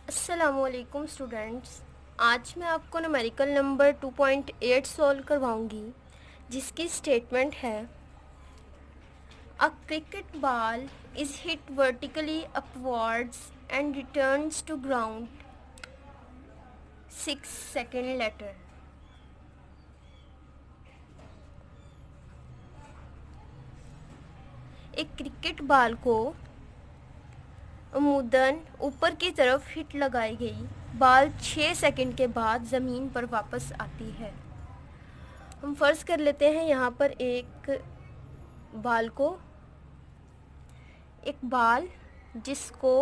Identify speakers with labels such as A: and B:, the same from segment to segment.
A: अस्सलामुअलैकुम स्टूडेंट्स। आज मैं आपको न्यूमेरिकल नंबर 2.8 सॉल्व करवाऊंगी, जिसकी स्टेटमेंट है a cricket ball is hit vertically upwards and returns to ground 6 second later. एक क्रिकेट बॉल को अमूदन ऊपर की तरफ हिट लगाई गई। बॉल 6 सेकेंड के बाद ज़मीन पर वापस आती है। हम फ़र्ज़ कर लेते हैं यहाँ पर एक बाल जिसको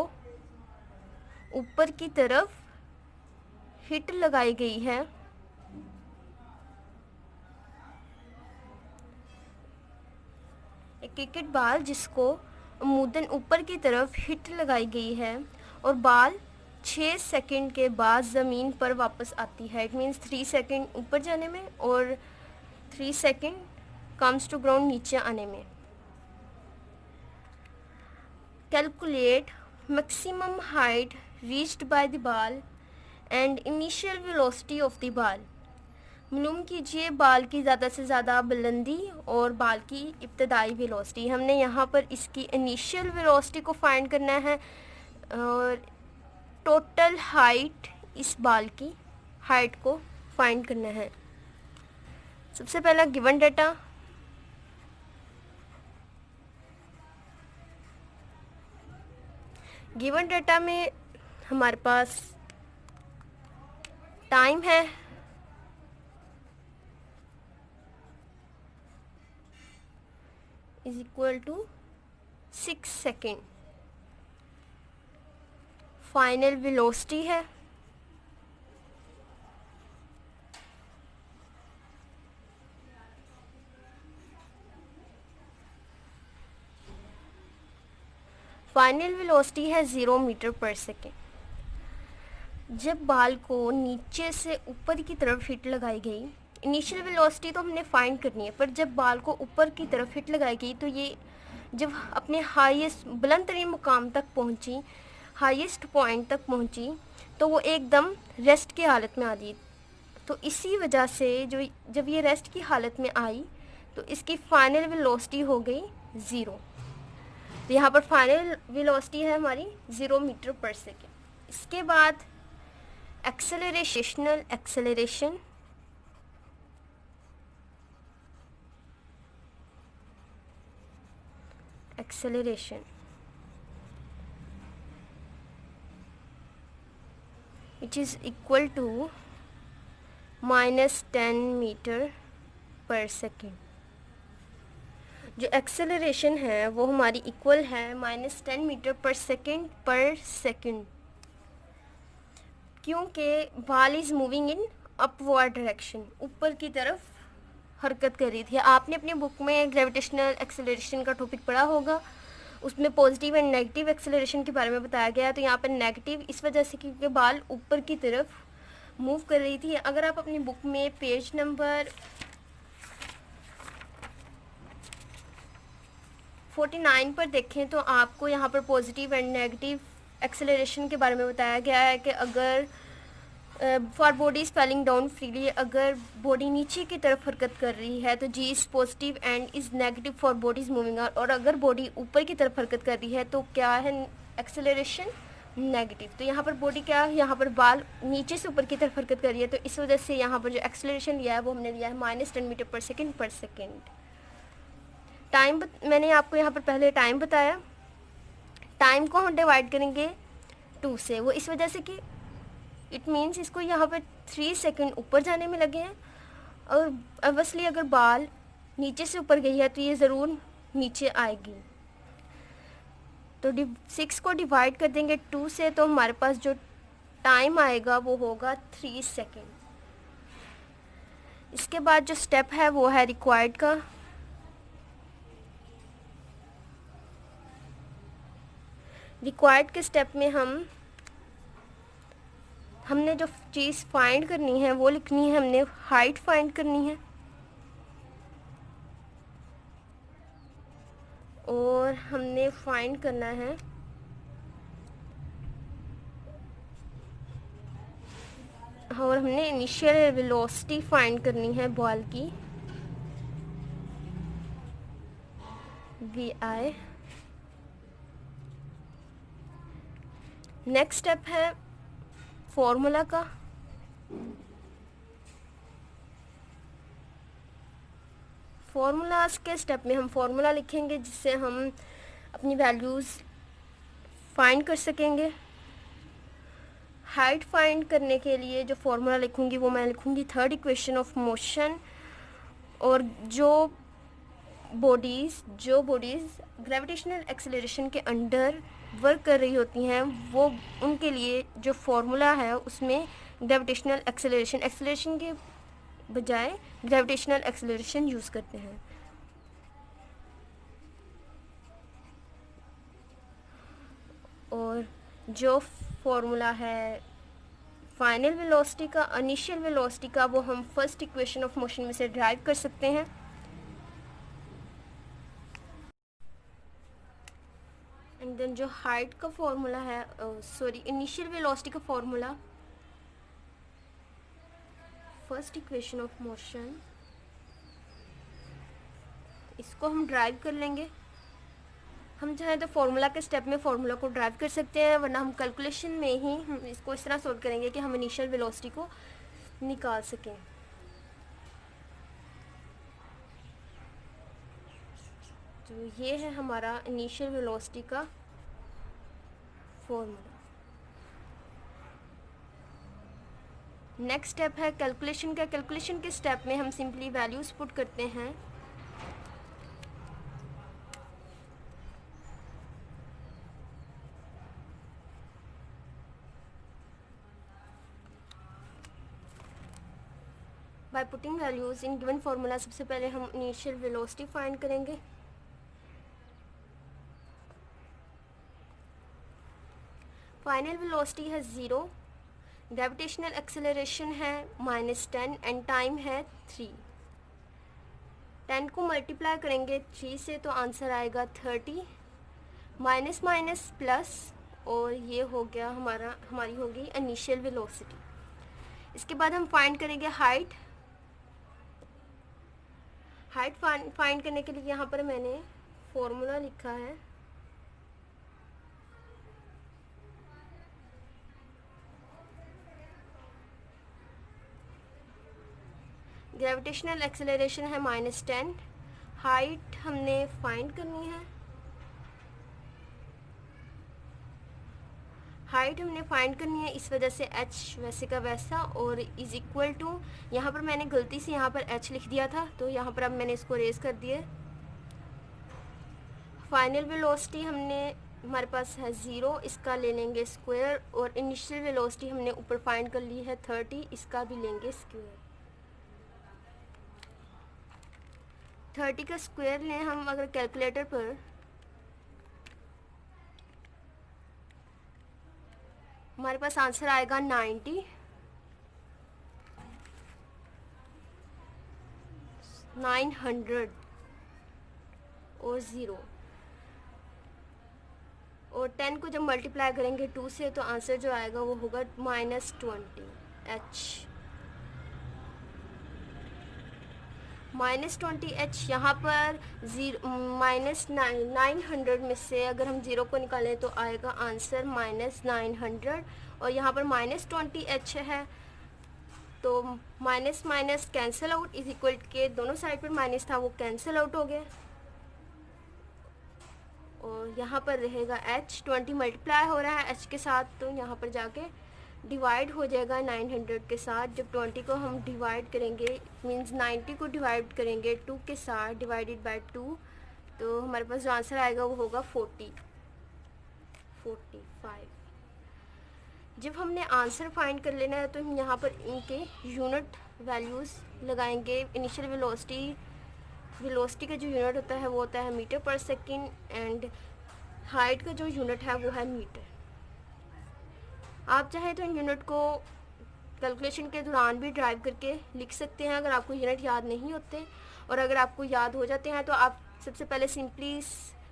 A: ऊपर की तरफ हिट लगाई गई है। एक क्रिकेट बॉल जिसको अमूदन ऊपर की तरफ हिट लगाई गई है और बॉल 6 सेकंड के बाद ज़मीन पर वापस आती है। इट मीन्स 3 सेकंड ऊपर जाने में और 3 सेकंड कम्स टू ग्राउंड नीचे आने में। Calculate maximum height reached by the ball and initial velocity of the ball. मालूम कीजिए बाल की ज़्यादा से ज़्यादा बुलंदी और बाल की इब्तदाई वेलोसिटी। हमने यहाँ पर इसकी इनिशियल वेलोसिटी को फाइंड करना है और टोटल हाइट, इस बाल की हाइट को फाइंड करना है। सबसे पहला गिवन डेटा में हमारे पास टाइम है is equal to 6 second. Final velocity है फाइनल वेलोसिटी है 0 मीटर पर सेकेंड। जब बाल को नीचे से ऊपर की तरफ हिट लगाई गई, इनिशियल वेलोसिटी तो हमने फाइंड करनी है, पर जब बाल को ऊपर की तरफ हिट लगाई गई तो ये जब अपने हाईएस्ट बुलंद तरीन मुकाम तक पहुंची, हाईएस्ट पॉइंट तक पहुंची, तो वो एकदम रेस्ट की हालत में आ गई। तो इसी वजह से जब ये रेस्ट की हालत में आई तो इसकी फाइनल वेलोसिटी हो गई 0। तो यहाँ पर फाइनल वेलोसिटी है हमारी 0 मीटर पर सेकेंड। इसके बाद accelerational acceleration which is equal to -10 metre पर सेकेंड। जो एक्सेलरेशन है वो हमारी इक्वल है -10 मीटर पर सेकेंड, क्योंकि ball is moving in upward direction, ऊपर की तरफ हरकत कर रही थी। आपने अपनी बुक में ग्रेविटेशनल एक्सेलरेशन का टॉपिक पढ़ा होगा, उसमें पॉजिटिव एंड नेगेटिव एक्सेलरेशन के बारे में बताया गया है। तो यहाँ पर नेगेटिव इस वजह से क्योंकि बॉल ऊपर की तरफ मूव कर रही थी। अगर आप अपनी बुक में पेज नंबर 49 पर देखें तो आपको यहाँ पर पॉजिटिव एंड नेगेटिव एक्सेलरेशन के बारे में बताया गया है कि अगर for body spelling down freely, अगर बॉडी नीचे की तरफ हरकत कर रही है तो g is positive and is negative for body is moving out, और अगर बॉडी ऊपर की तरफ हरकत कर रही है तो क्या है एक्सेलरेशन नेगेटिव। तो यहाँ पर बॉडी क्या है, यहाँ पर बाल नीचे से ऊपर की तरफ हरकत कर रही है, तो इस वजह से यहाँ पर जो एक्सेलरेशन लिया है वो हमने लिया है -10 मीटर पर सेकेंड। टाइम मैंने आपको यहाँ पर पहले टाइम बताया। टाइम को हम डिवाइड करेंगे 2 से, वो इस वजह से कि इट मीन्स इसको यहाँ पर 3 सेकंड ऊपर जाने में लगे हैं, और ऑब्वियसली अगर बाल नीचे से ऊपर गई है तो ये ज़रूर नीचे आएगी। तो 6 को डिवाइड कर देंगे 2 से, तो हमारे पास जो टाइम आएगा वो होगा 3 सेकंड। इसके बाद जो स्टेप है वो है रिक्वायर्ड का। रिक्वायर्ड के स्टेप में हमने जो चीज़ फाइंड करनी है वो लिखनी है, हमने हाइट फाइंड करनी है और हमने फाइंड करना है और हमने इनिशियल वेलोसिटी फाइंड करनी है बॉल की, vi। नेक्स्ट स्टेप है फॉर्मूला का। फॉर्मूलाज के स्टेप में हम फॉर्मूला लिखेंगे जिससे हम अपनी वैल्यूज़ फाइंड कर सकेंगे। हाइट फाइंड करने के लिए जो फॉर्मूला लिखूंगी वो मैं लिखूंगी थर्ड इक्वेशन ऑफ मोशन। और जो बॉडीज़ ग्रेविटेशनल एक्सेलरेशन के अंडर वर्क कर रही होती हैं वो उनके लिए जो फॉर्मूला है उसमें ग्रेविटेशनल एक्सेलरेशन के बजाय ग्रेविटेशनल एक्सेलरेशन यूज़ करते हैं। और जो फॉर्मूला है फाइनल वेलोसिटी का, इनिशियल वेलोसिटी का, वो हम फर्स्ट इक्वेशन ऑफ मोशन में से ड्राइव कर सकते हैं। एंड देन जो हाइट का फॉर्मूला है, इनिशियल वेलोसिटी का formula, first equation of motion, इसको हम ड्राइव कर लेंगे। हम चाहें तो फॉर्मूला के स्टेप में फॉर्मूला को ड्राइव कर सकते हैं, वरना हम कैलकुलेशन में ही हम इसको इस तरह सोल्व करेंगे कि हम इनिशियल वेलोसिटी को निकाल सकें। तो ये है हमारा इनिशियल वेलोसिटी का फॉर्मूला। नेक्स्ट स्टेप है कैलकुलेशन का। कैलकुलेशन के स्टेप में हम सिंपली वैल्यूज़ पुट करते हैं। By putting values in given formula, सबसे पहले हम इनिशियल वेलोसिटी फाइंड करेंगे। फाइनल वेलोसिटी है 0, ग्रेविटेशनल एक्सेलरेशन है -10 एंड टाइम है 3। 10 को मल्टीप्लाई करेंगे 3 से तो आंसर आएगा 30, माइनस माइनस प्लस, और ये हो गया हमारी होगी इनिशियल वेलोसिटी। इसके बाद हम फाइंड करेंगे हाइट। हाइट फाइंड करने के लिए यहाँ पर मैंने फॉर्मूला लिखा है। ग्रेविटेशनल एक्सेलरेशन है -10, हाइट हमने फाइंड करनी है। हाइट हमने फाइंड करनी है, इस वजह से h वैसे का वैसा और इज़ इक्वल टू, यहाँ पर मैंने गलती से यहाँ पर h लिख दिया था तो यहाँ पर अब मैंने इसको रेज कर दिया। फाइनल वेलोसिटी हमारे पास है 0, इसका ले लेंगे स्क्वायर, और इनिशियल वेलोसिटी हमने ऊपर फाइंड कर ली है 30, इसका भी लेंगे स्क्वायर। 30 का स्क्वायर लें हम अगर कैलकुलेटर पर, हमारे पास आंसर आएगा 90, 900 और 0, और 10 को जब मल्टीप्लाई करेंगे 2 से तो आंसर जो आएगा वो होगा -20 h। -20 h यहाँ पर -900 में से अगर हम 0 को निकालें तो आएगा आंसर -900, और यहाँ पर -20 h है तो minus minus cancel out, is equal के दोनों साइड पर माइनस था वो कैंसिल आउट हो गया, और यहाँ पर रहेगा h। 20 मल्टीप्लाई हो रहा है h के साथ तो यहाँ पर जाके डिवाइड हो जाएगा 900 के साथ। जब 20 को हम डिवाइड करेंगे मींस 90 को डिवाइड करेंगे 2 के साथ डिवाइडेड बाय 2, तो हमारे पास जो आंसर आएगा वो होगा 45। जब हमने आंसर फाइंड कर लेना है तो हम यहाँ पर इनके यूनिट वैल्यूज़ लगाएंगे। इनिशियल वेलोसिटी का जो यूनिट होता है वो होता है मीटर पर सेकेंड, एंड हाइट का जो यूनिट है वो है मीटर। आप चाहे तो इन यूनिट को कैलकुलेशन के दौरान भी ड्राइव करके लिख सकते हैं अगर आपको यूनिट याद नहीं होते, और अगर आपको याद हो जाते हैं तो आप सबसे पहले सिंपली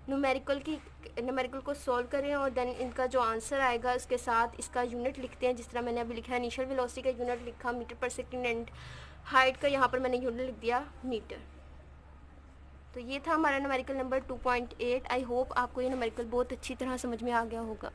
A: न्यूमेरिकल को सॉल्व करें और देन इनका जो आंसर आएगा उसके साथ इसका यूनिट लिखते हैं। जिस तरह मैंने अभी लिखा है, इनिशियल वेलोसिटी का यूनिट लिखा मीटर पर सेकंड एंड हाइट का यहाँ पर मैंने यूनिट लिख दिया मीटर। तो ये था हमारा न्यूमेरिकल नंबर 2.8। आई होप आपको ये न्यूमेरिकल बहुत अच्छी तरह समझ में आ गया होगा।